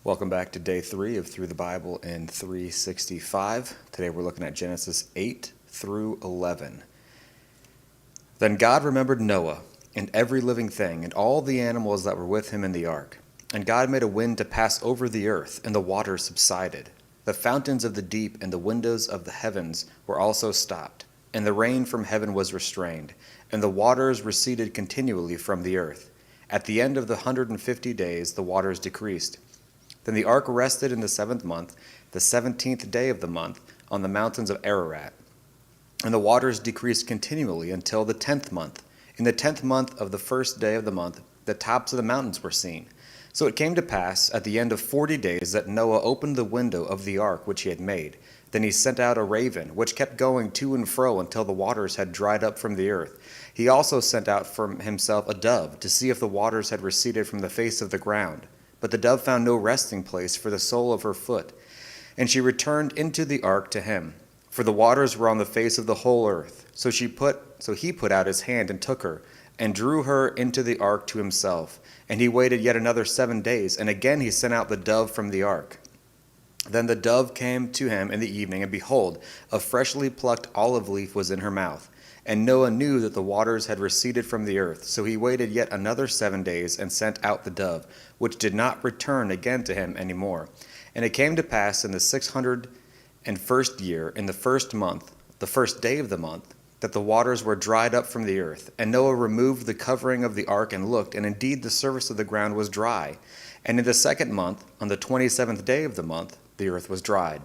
Welcome back to day 3 of Through the Bible in 365. Today we're looking at Genesis 8 through 11. Then God remembered Noah and every living thing and all the animals that were with him in the ark. And God made a wind to pass over the earth, and the waters subsided. The fountains of the deep and the windows of the heavens were also stopped, and the rain from heaven was restrained, and the waters receded continually from the earth. At the end of the 150 days the waters decreased. Then the ark rested in the 7th month, the 17th day of the month, on the mountains of Ararat. And the waters decreased continually until the 10th month. In the 10th month of the 1st day of the month, the tops of the mountains were seen. So it came to pass at the end of 40 days that Noah opened the window of the ark which he had made. Then he sent out a raven, which kept going to and fro until the waters had dried up from the earth. He also sent out from himself a dove, to see if the waters had receded from the face of the ground. But the dove found no resting place for the sole of her foot. And she returned into the ark to him, for the waters were on the face of the whole earth. So he put out his hand and took her, and drew her into the ark to himself. And he waited yet another 7 days, and again he sent out the dove from the ark. Then the dove came to him in the evening, and behold, a freshly plucked olive leaf was in her mouth. And Noah knew that the waters had receded from the earth. So he waited yet another 7 days, and sent out the dove, which did not return again to him any more. And it came to pass in the 601st year, in the 1st month, the 1st day of the month, that the waters were dried up from the earth. And Noah removed the covering of the ark and looked, and indeed the surface of the ground was dry. And in the 2nd month, on the 27th day of the month, the earth was dried.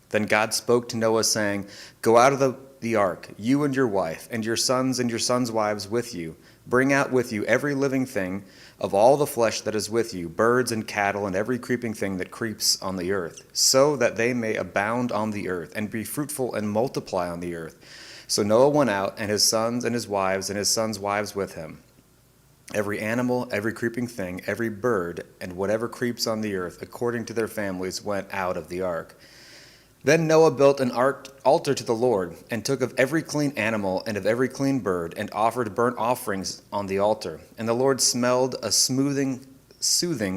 Then God spoke to Noah, saying, Go out of the ark, you and your wife, and your sons' wives with you. Bring out with you every living thing of all the flesh that is with you, birds and cattle, and every creeping thing that creeps on the earth, so that they may abound on the earth, and be fruitful and multiply on the earth. So Noah went out, and his sons and his sons' wives with him. Every animal, every creeping thing, every bird, and whatever creeps on the earth, according to their families, went out of the ark. Then Noah built an altar to the Lord, and took of every clean animal and of every clean bird, and offered burnt offerings on the altar. And the Lord smelled a soothing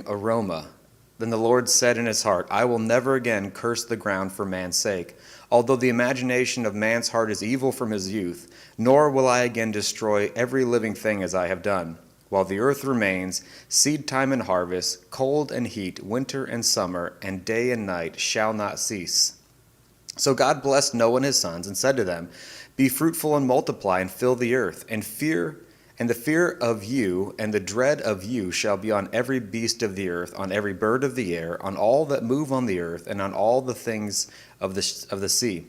aroma. Then the Lord said in his heart, I will never again curse the ground for man's sake, although the imagination of man's heart is evil from his youth, nor will I again destroy every living thing as I have done. While the earth remains, seed time and harvest, cold and heat, winter and summer, and day and night shall not cease. So God blessed Noah and his sons, and said to them, Be fruitful and multiply, and fill the earth, and the fear of you and the dread of you shall be on every beast of the earth, on every bird of the air, on all that move on the earth, and on all the things of the sea.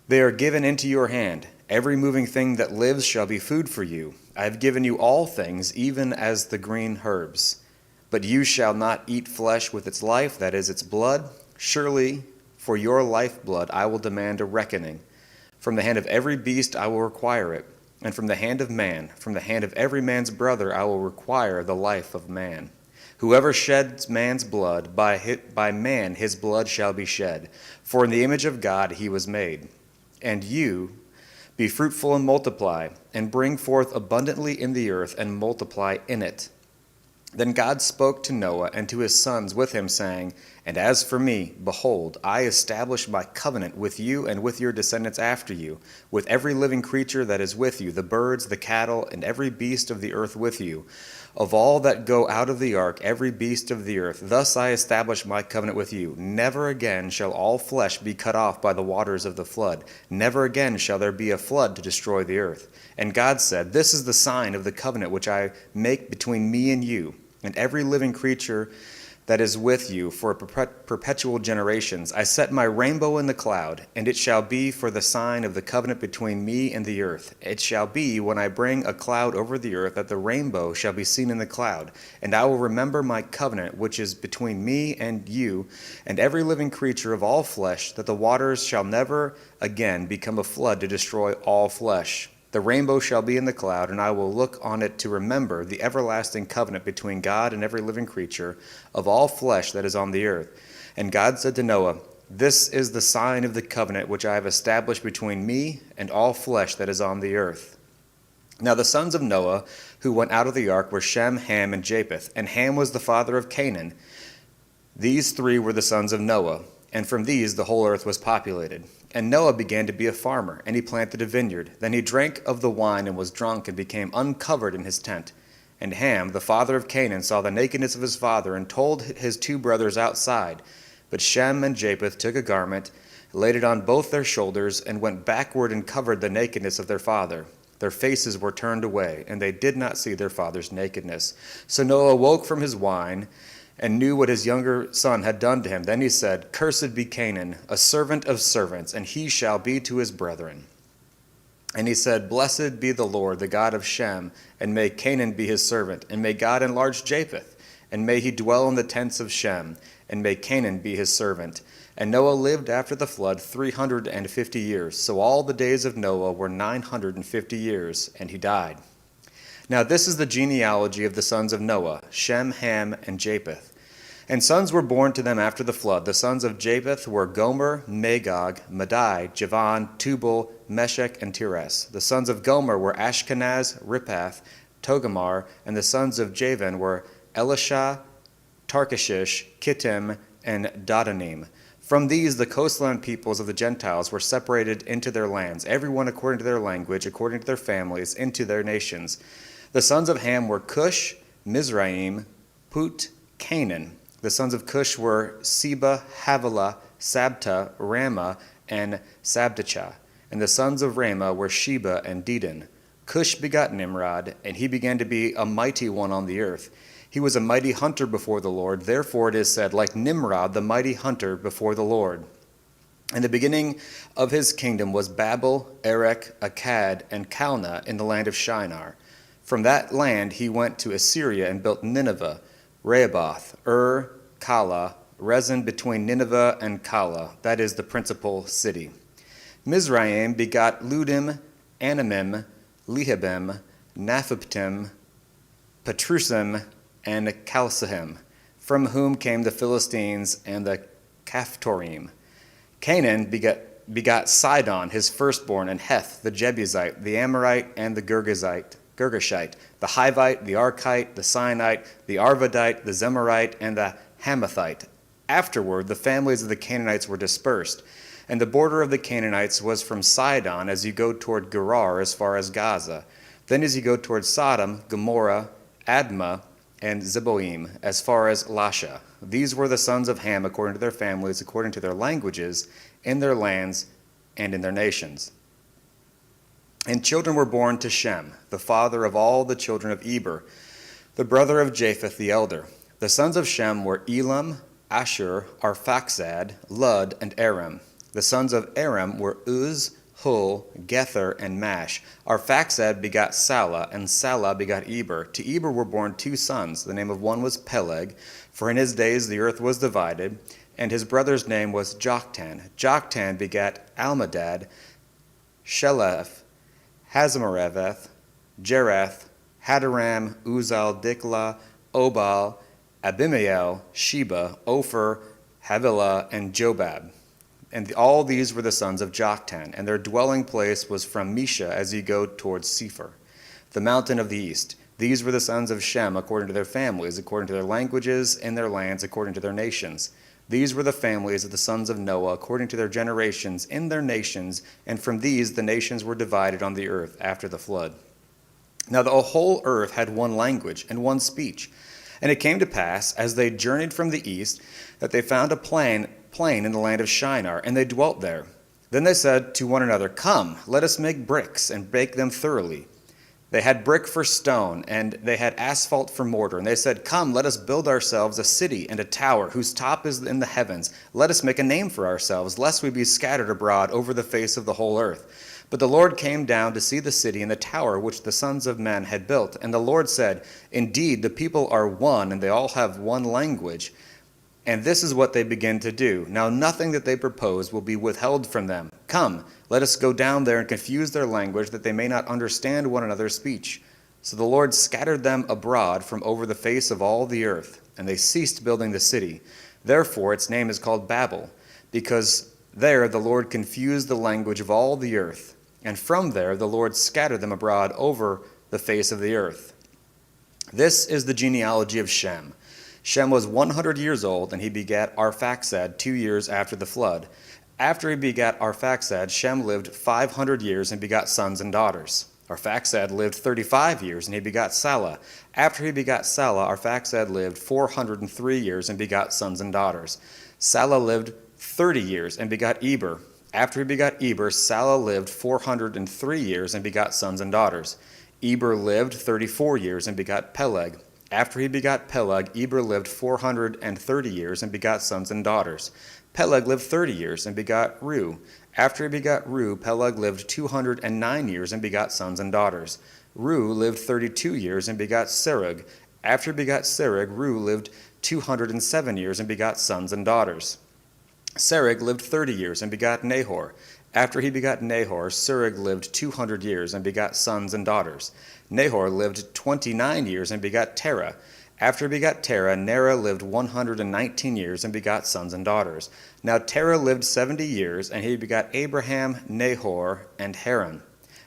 They are given into your hand. Every moving thing that lives shall be food for you. I have given you all things, even as the green herbs. But you shall not eat flesh with its life, that is, its blood. Surely for your lifeblood I will demand a reckoning. From the hand of every beast I will require it, and from the hand of man, from the hand of every man's brother I will require the life of man. Whoever sheds man's blood, by man his blood shall be shed, for in the image of God he was made. And you, be fruitful and multiply, and bring forth abundantly in the earth, and multiply in it. Then God spoke to Noah and to his sons with him, saying, And as for me, behold, I establish my covenant with you and with your descendants after you, with every living creature that is with you, the birds, the cattle, and every beast of the earth with you. Of all that go out of the ark, every beast of the earth, thus I establish my covenant with you. Never again shall all flesh be cut off by the waters of the flood. Never again shall there be a flood to destroy the earth. And God said, This is the sign of the covenant which I make between me and you, and every living creature that is with you for perpetual generations. I set my rainbow in the cloud, and it shall be for the sign of the covenant between me and the earth. It shall be when I bring a cloud over the earth that the rainbow shall be seen in the cloud. And I will remember my covenant which is between me and you and every living creature of all flesh, that the waters shall never again become a flood to destroy all flesh. The rainbow shall be in the cloud, and I will look on it to remember the everlasting covenant between God and every living creature of all flesh that is on the earth. And God said to Noah, This is the sign of the covenant which I have established between me and all flesh that is on the earth. Now the sons of Noah who went out of the ark were Shem, Ham, and Japheth. And Ham was the father of Canaan. These three were the sons of Noah, and from these the whole earth was populated. And Noah began to be a farmer, and he planted a vineyard. Then he drank of the wine and was drunk and became uncovered in his tent. And Ham, the father of Canaan, saw the nakedness of his father and told his two brothers outside. But Shem and Japheth took a garment, laid it on both their shoulders, and went backward and covered the nakedness of their father. Their faces were turned away, and they did not see their father's nakedness. So Noah woke from his wine and knew what his younger son had done to him. Then he said, Cursed be Canaan, a servant of servants, and he shall be to his brethren. And he said, Blessed be the Lord, the God of Shem, and may Canaan be his servant, and may God enlarge Japheth, and may he dwell in the tents of Shem, and may Canaan be his servant. And Noah lived after the flood 350 years. So all the days of Noah were 950 years, and he died. Now this is the genealogy of the sons of Noah, Shem, Ham, and Japheth. And sons were born to them after the flood. The sons of Japheth were Gomer, Magog, Madai, Javan, Tubal, Meshech, and Tiras. The sons of Gomer were Ashkenaz, Riphath, Togarmah, and the sons of Javan were Elisha, Tarkishish, Kittim, and Dadanim. From these, the coastland peoples of the Gentiles were separated into their lands, everyone according to their language, according to their families, into their nations. The sons of Ham were Cush, Mizraim, Put, Canaan. The sons of Cush were Seba, Havilah, Sabta, Ramah, and Sabtecha. And the sons of Ramah were Sheba and Dedan. Cush begot Nimrod, and he began to be a mighty one on the earth. He was a mighty hunter before the Lord. Therefore it is said, like Nimrod, the mighty hunter before the Lord. And the beginning of his kingdom was Babel, Erech, Akkad, and Calneh in the land of Shinar. From that land he went to Assyria and built Nineveh, Rehoboth, Kala, Rezin between Nineveh and Kala, that is the principal city. Mizraim begot Ludim, Anamim, Lehabim, Naphaptim, Patrusim, and Chalsahim, from whom came the Philistines and the Caphtorim. Canaan begot Sidon, his firstborn, and Heth, the Jebusite, the Amorite, and the Girgashite, the Hivite, the Archite, the Sinite, the Arvadite, the Zemarite, and the Hamathite. Afterward, the families of the Canaanites were dispersed, and the border of the Canaanites was from Sidon as you go toward Gerar as far as Gaza. Then as you go toward Sodom, Gomorrah, Admah, and Zeboim as far as Lasha. These were the sons of Ham according to their families, according to their languages, in their lands, and in their nations. And children were born to Shem, the father of all the children of Eber, the brother of Japheth the elder. The sons of Shem were Elam, Ashur, Arphaxad, Lud, and Aram. The sons of Aram were Uz, Hul, Gether, and Mash. Arphaxad begot Salah, and Salah begot Eber. To Eber were born two sons. The name of one was Peleg, for in his days the earth was divided, and his brother's name was Joktan. Joktan begat Almadad, Sheleph, Hazarmaveth, Jerath, Hadaram, Uzal, Diklah, Obal, Abimael, Sheba, Ophir, Havilah, and Jobab. And all these were the sons of Joktan, and their dwelling place was from Mesha as you go towards Sephir, the mountain of the east. These were the sons of Shem according to their families, according to their languages, in their lands, according to their nations. These were the families of the sons of Noah according to their generations, in their nations, and from these the nations were divided on the earth after the flood. Now the whole earth had one language and one speech. And it came to pass, as they journeyed from the east, that they found a plain in the land of Shinar, and they dwelt there. Then they said to one another, Come, let us make bricks, and bake them thoroughly. They had brick for stone, and they had asphalt for mortar. And they said, Come, let us build ourselves a city and a tower, whose top is in the heavens. Let us make a name for ourselves, lest we be scattered abroad over the face of the whole earth. But the Lord came down to see the city and the tower which the sons of men had built. And the Lord said, Indeed, the people are one, and they all have one language. And this is what they begin to do. Now nothing that they propose will be withheld from them. Come, let us go down there and confuse their language, that they may not understand one another's speech. So the Lord scattered them abroad from over the face of all the earth, and they ceased building the city. Therefore its name is called Babel, because there the Lord confused the language of all the earth. And from there the Lord scattered them abroad over the face of the earth. This is the genealogy of Shem. Shem was 100 years old, and he begat Arphaxad 2 years after the flood. After he begat Arphaxad, Shem lived 500 years and begot sons and daughters. Arphaxad lived 35 years, and he begot Salah. After he begot Salah, Arphaxad lived 403 years and begot sons and daughters. Salah lived 30 years and begot Eber. After he begot Eber, Salah lived 403 years and begot sons and daughters. Eber lived 34 years and begot Peleg. After he begot Peleg, Eber lived 430 years and begot sons and daughters. Peleg lived 30 years and begot Reu. After he begot Reu, Peleg lived 209 years and begot sons and daughters. Reu lived 32 years and begot Serug. After he begot Serug, Reu lived 207 years and begot sons and daughters. Serug lived 30 years and begot Nahor. After he begot Nahor, Serug lived 200 years and begot sons and daughters. Nahor lived 29 years and begot Terah. After he begot Terah, Nerah lived 119 years and begot sons and daughters. Now Terah lived 70 years, and he begot Abraham, Nahor, and Haran.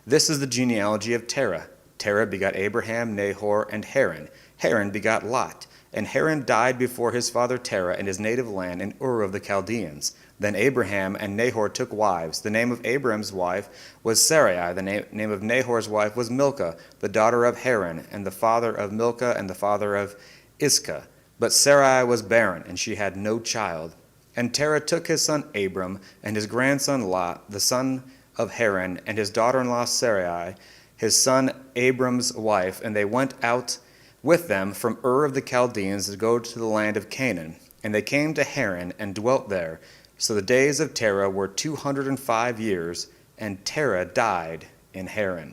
This is the genealogy of Terah. Terah begot Abraham, Nahor, and Haran. Haran begot Lot. And Haran died before his father Terah in his native land in Ur of the Chaldeans. Then Abraham and Nahor took wives. The name of Abraham's wife was Sarai. The name of Nahor's wife was Milcah, the daughter of Haran, and the father of Milcah and the father of Iscah. But Sarai was barren, and she had no child. And Terah took his son Abram and his grandson Lot, the son of Haran, and his daughter-in-law Sarai, his son Abram's wife, and they went out with them from Ur of the Chaldeans to go to the land of Canaan. And they came to Haran and dwelt there. So the days of Terah were 205 years, and Terah died in Haran.